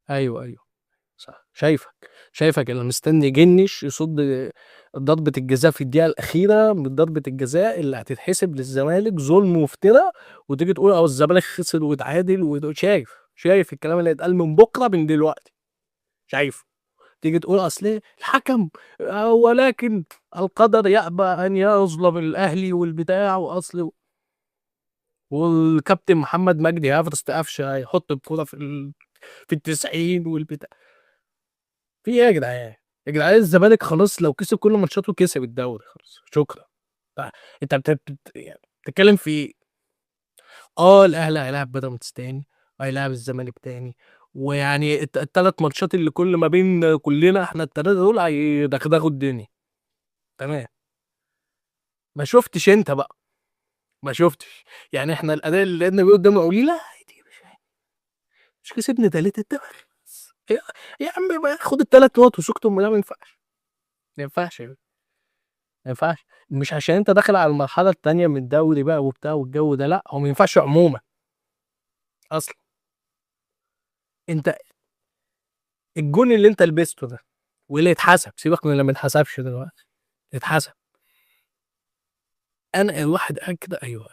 ايوه ايوه صح. شايفك اللي مستني جنش يصد ضربة الجزاء في الدقيقة الأخيرة من ضربة الجزاء اللي هتتحسب للزمالك ظلم وافتراء، وتيجي تقول أو الزمالك خسر واتعادل شايف الكلام اللي هيتقال من بكرة من دلوقتي، شايف. تيجي تقول أصل إيه الحكم ولكن القدر يأبى أن يظلم الأهلي والبتاع وأصل، والكابتن محمد مجدي هافرست قفشه هيحط الكوره في ال90 والبتاع. في ايه يا جدعان؟ يا جدعان الزمالك خلاص لو كسب كل ماتشاته كسب الدوري خلاص شكرا. انت يعني بتتكلم في ايه؟ الاهلي هيلاعب بيراميدز تاني وهيلاعب الزمالك تاني، ويعني التلات ماتشات اللي كل ما بين كلنا احنا التلاته دول هيدغدغوا الدنيا. تمام. ما شفتش انت بقى، ما شفتش يعني احنا الاداء اللي لقينا بيه قدام قولي لا عادي مش كسبنا تلاتة الدوري. يا يا عم بقى خد التلات نقط وسكت لا ما ينفعش. ما ينفعش يا بيه. ما ينفعش مش عشان انت داخل على المرحله التانيه من الدوري بقى وبتاع والجو ده، لا هو ما ينفعش عموما اصلا. انت الجون اللي انت لبسته ده واللي اتحسب، سيبك من اللي ما اتحسبش دلوقتي، اتحسب. انا الواحد قاعد كده ايوه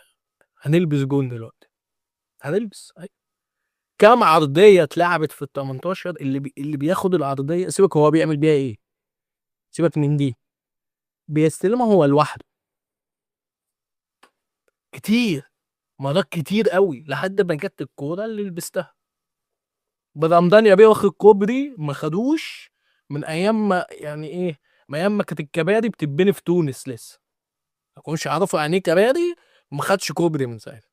هنلبس جون دلوقتي، هنلبس أيوة. كام عرضيه اتلعبت في ال 18 اللي بياخد العرضيه سيبك هو بيعمل بيها ايه، سيبك من دي، بيستلمها هو لوحده كتير، مرات كتير قوي لحد ما جت الكوره اللي لبستها. برمضان يا بيه واخد كوبري ما خدوش من ايام ما يعني ايه، من ايام ما كانت الكباري بتتبني في تونس لسه، ما كانوش يعرفوا يعني ايه كباري وما خدش كوبري من ساعتها.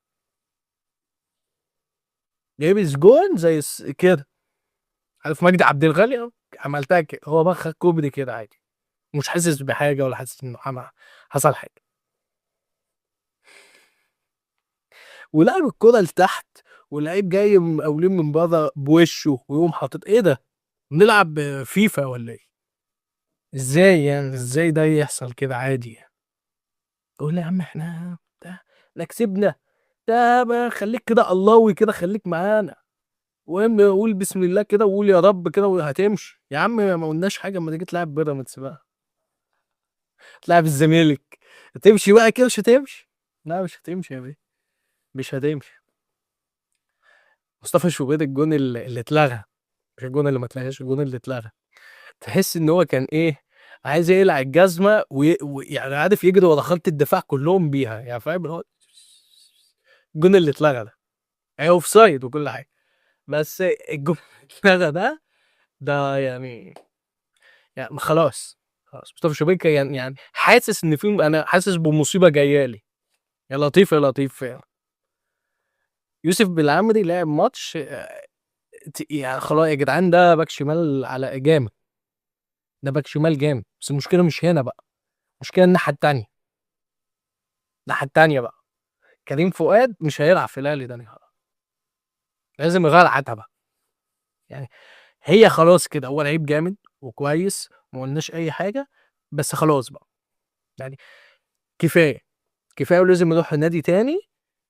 لابس جون زي كده، عارف مجدي عبد الغني عملتها كده، هو بقى خد كوبري كده عادي، مش حاسس بحاجه ولا حاسس انه حصل حاجه، ولعب الكرة لتحت، واللعيب جاي مقاولين من بره بوشه ويقوم حاطط ايه ده؟ بنلعب فيفا ولا ايه؟ ازاي يعني ازاي ده يحصل كده عادي يعني؟ قول لي يا عم احنا احنا كسبنا، ده بقى خليك كده اللهوي كده خليك معانا، وهم قول بسم الله كده وقول يا رب كده وهتمشي يا عم. ما قلناش حاجه اما تيجي تلعب بيراميدز بقى، تلعب الزمالك هتمشي بقى كده مش هتمشي؟ لا مش هتمشي يا بيه، مش هتمشي. مصطفى شوبير الجون اللي اتلغى، مش الجون اللي ما اتلغاش، الجون اللي اتلغى، تحس ان هو كان ايه، عايز يقلع الجزمه ويعني عارف يجري ورا خط الدفاع كلهم بيها يعني فاهم اللي هو الجون اللي اتلغى ده، هي اوف سايد وكل حاجه، بس الجون اللي اتلغى ده يعني خلاص مصطفى شوبير يعني حاسس ان في، انا حاسس بمصيبه جايه لي. يا لطيف يا لطيف يعني. يوسف بالعمري لعب ماتش يعني خلاص يا جدعان ده باك شمال على جامد، ده باك شمال جامد، بس المشكله مش هنا بقى، المشكله الناحيه التانيه، الناحيه التانيه بقى كريم فؤاد مش هيلعب في الاهلي ده نهائي، لازم يغير عتبه يعني. هي خلاص كده هو لعيب جامد وكويس ما قلناش اي حاجه، بس خلاص بقى يعني كفايه، كفايه ولازم يروح نادي تاني،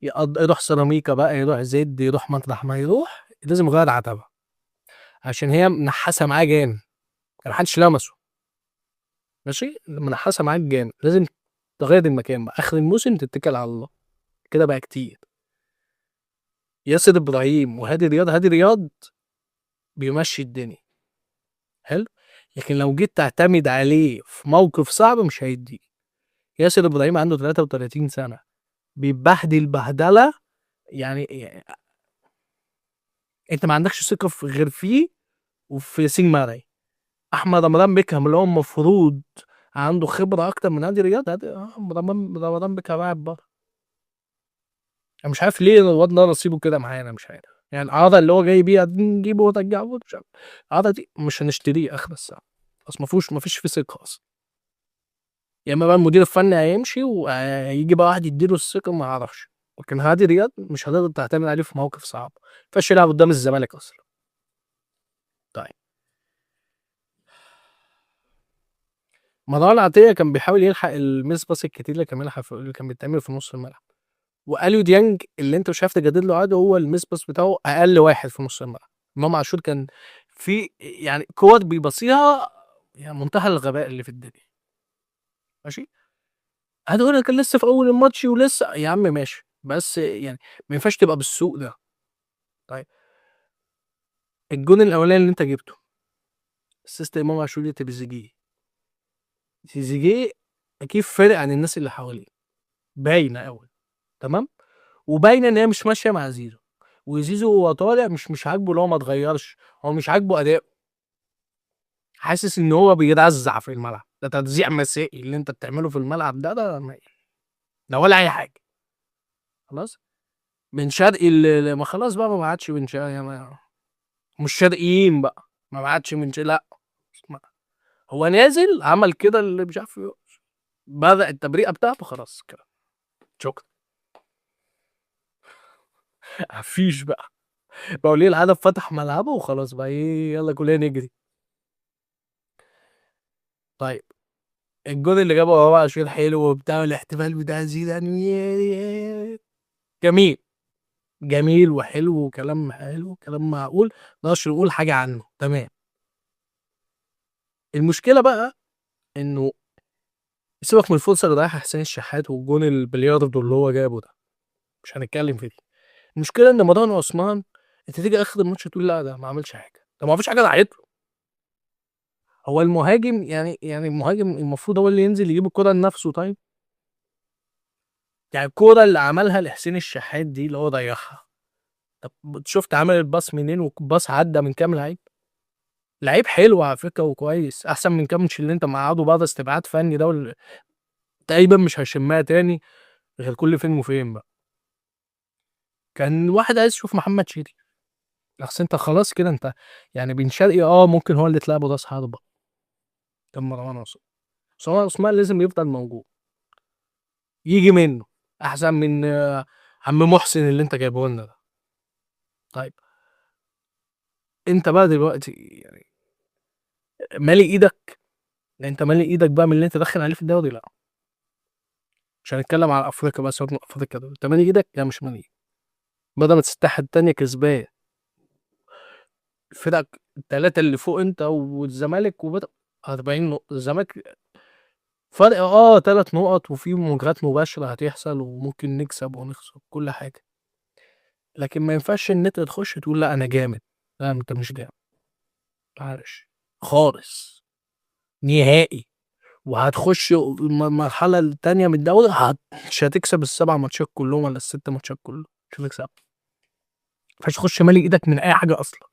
يروح سيراميكا بقى، يروح زد، يروح مطرح ما يروح، لازم يغير عتبه عشان هي منحاسه معاه جامد، محدش لمسه، ماشي منحاسه معاك جامد، لازم تغير المكان بقى اخر الموسم تتكل على الله، كده بقى كتير. ياسر ابراهيم وهادي رياض، هادي رياض بيمشي الدنيا حلو، لكن لو جيت تعتمد عليه في موقف صعب مش هيدي. ياسر ابراهيم عنده 33 سنه بيبهدل بهدله يعني انت ما عندكش ثقه في غير فيه وفي ياسين مرعي. احمد رمضان بيكهام اللي هو المفروض عنده خبره اكتر من هادي رياض، هادي رمضان بيكهام قاعد بره. انا مش عارف ليه الواد ده نصيبه كده معانا، مش عارف يعني العرضه اللي هو جاي بيها دي نجيبه ونرجعه مش عارف، العرضه دي مش هنشتريه اخر الساعه، اصل ما فيش فيه ثقه اصلا، يا اما بقى المدير الفني هيمشي وهيجي بقى واحد يديله الثقه ما اعرفش، لكن هادي رياض مش هتقدر تعتمد عليه في موقف صعب، فاش يلعب قدام الزمالك اصلا. طيب مروان عطيه كان بيحاول يلحق الميس باص الكتير اللي كان بيلحق اللي كان بيتعمل في نص الملعب، واليو ديانج اللي انت مش عارف تجدد له عقده هو الميس باص بتاعه اقل واحد في نص الملعب. امام عاشور كان في يعني كور بيبصيها يعني منتهى الغباء اللي في الدنيا. ماشي؟ هتقول لك كان لسه في أول الماتش ولسه يا عم ماشي، بس يعني ما ينفعش تبقى بالسوء ده. طيب الجون الأولاني اللي أنت جبته أسيست إمام عاشور لتريزيجيه. تريزيجيه أكيد فارق عن الناس اللي حواليه، باينة أوي، تمام؟ وباينة إن هي مش ماشية مع زيزو، وزيزو وهو طالع مش عاجبه اللي هو ما اتغيرش، هو مش عاجبه أداؤه، حاسس إن هو بيرزع في الملعب، ده ترزيع مسائي اللي أنت بتعمله في الملعب ده ولا أي حاجة. خلاص؟ بن شرقي ما خلاص بقى ما عادش بن شرقي مش شرقيين بقى، ما عادش من لأ، هو نازل عمل كده اللي مش عارف بدأ التبريئة بتاعته خلاص كده، شكرا. مفيش بقى ليه الهدف فتح ملعبه وخلاص بقى ايه يلا كلنا نجري. طيب الجون اللي جابه هو عشان حلو وبتاع الاحتفال بتاع زيدان جميل، جميل وحلو وكلام حلو وكلام معقول، نقدرش نقول حاجة عنه، تمام. المشكلة بقى انه سيبك من الفرصة اللي ضيعها حسين الشحات والجون البلياردو اللي هو جابه ده، مش هنتكلم في دي. المشكلة ان مروان عثمان انت تيجي اخر الماتش تقول لا ده ما عملش حاجة، ده ما فيش حاجة ضاعت له. هو المهاجم يعني المهاجم المفروض هو اللي ينزل يجيب الكرة لنفسه. طيب يعني الكرة اللي عملها لحسين الشحات دي اللي هو ضيعها، طب شفت عمل الباص منين والباص عدى من كام لعيب؟ لعيب حلو على فكرة وكويس احسن من كامتش اللي انت مقعده بره استبعاد فني ده تقريبا مش هيشمها تاني غير كل فين وفين بقى. كان واحد عايز يشوف محمد شيري، اصل انت خلاص كده انت يعني بن شرقي ممكن هو اللي اتلعب راس حربة، كان مروان عثمان. مروان عثمان لازم يفضل موجود، يجي منه احسن من عم محسن اللي انت جايبه لنا ده. طيب انت بقى دلوقتي يعني مالي ايدك، انت مالي ايدك بقى من اللي انت داخل عليه في الدوري؟ لا مش هنتكلم على افريقيا بس، افريقيا دول انت مالي ايدك؟ لا مش مالي ايدك. بدل ما تستحد التانية كسبان، الفرق التلاتة اللي فوق انت والزمالك 40 نقطة الزمالك فرق 3 نقط، وفي مواجهات مباشرة هتحصل وممكن نكسب ونخسر كل حاجة، لكن ما ينفعش ان انت تخش تقول لا انا جامد. لا انت مش جامد، معلش خالص، نهائي. وهتخش المرحلة التانية من الدوري مش هتكسب ال7 ماتشات كلهم ولا ال6 ماتشات كلهم، مش هتكسب. ما ينفعش تخش مالي ايدك من اي حاجة اصلا.